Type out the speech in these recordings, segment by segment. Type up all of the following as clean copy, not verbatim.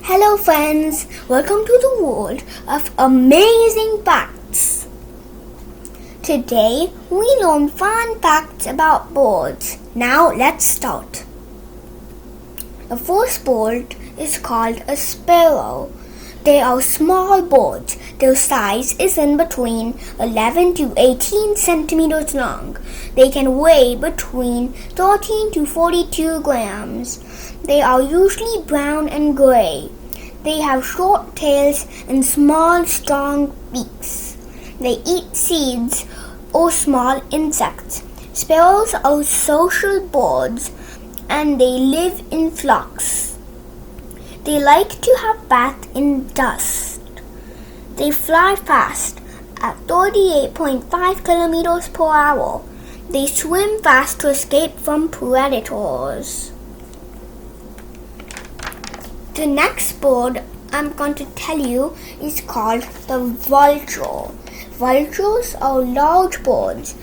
Hello friends, welcome to the world of amazing facts. Today we learn fun facts about birds. Now let's start. The first bird is called a sparrow. They are small birds. Their size is in between 11 to 18 centimeters long. They can weigh between 13 to 42 grams. They are usually brown and gray. They have short tails and small, strong beaks. They eat seeds or small insects. Sparrows are social birds and they live in flocks. They like to have baths in dust. They fly fast at 38.5 kilometers per hour. They swim fast to escape from predators. The next bird I'm going to tell you is called the vulture. Vultures are large birds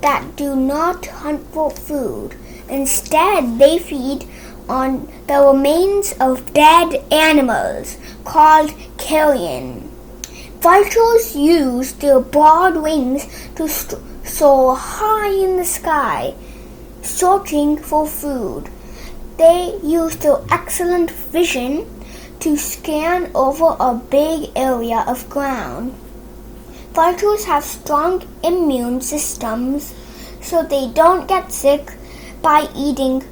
that do not hunt for food. Instead, they feed on the remains of dead animals called carrion. Vultures use their broad wings to soar high in the sky, searching for food. They use their excellent vision to scan over a big area of ground. Vultures have strong immune systems, so they don't get sick by eating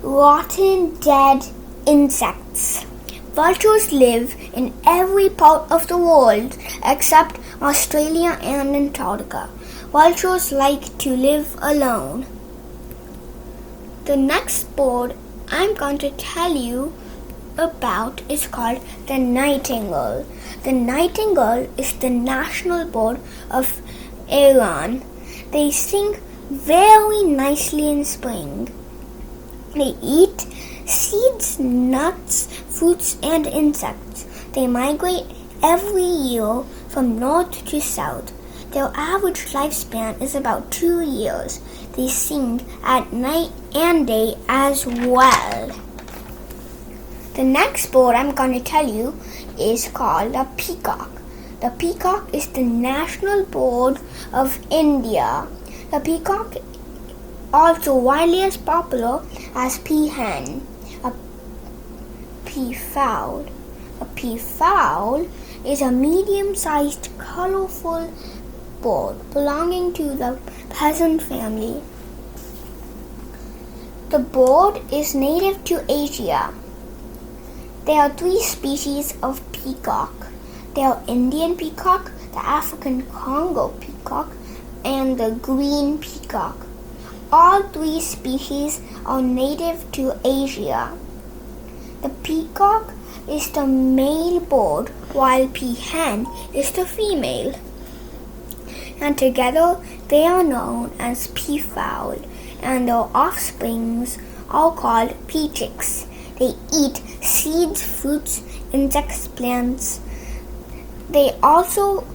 rotten dead insects. Vultures live in every part of the world except Australia and Antarctica. Vultures like to live alone. The next bird I'm going to tell you about is called the nightingale. The nightingale is the national bird of Iran. They sing very nicely in spring. They eat seeds, nuts, fruits, and insects. They migrate every year from north to south. Their average lifespan is about 2 years. They sing at night and day as well. The next bird I'm going to tell you is called the peacock. The peacock is the national bird of India. The peacock is also widely as popular as peahen, a peafowl. A peafowl is a medium-sized, colorful bird belonging to the pheasant family. The bird is native to Asia. There are 3 species of peacock. There are Indian peacock, the African Congo peacock, and the green peacock. All 3 species are native to Asia. The peacock is the male bird while peahen is the female. And together they are known as peafowl, and their offsprings are called peachicks. They eat seeds, fruits, insects, plants. They also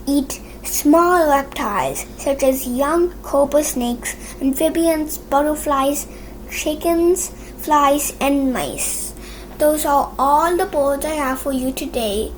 eat small reptiles such as young cobra snakes, amphibians, butterflies, chickens, flies, and mice. Those are all the birds I have for you today.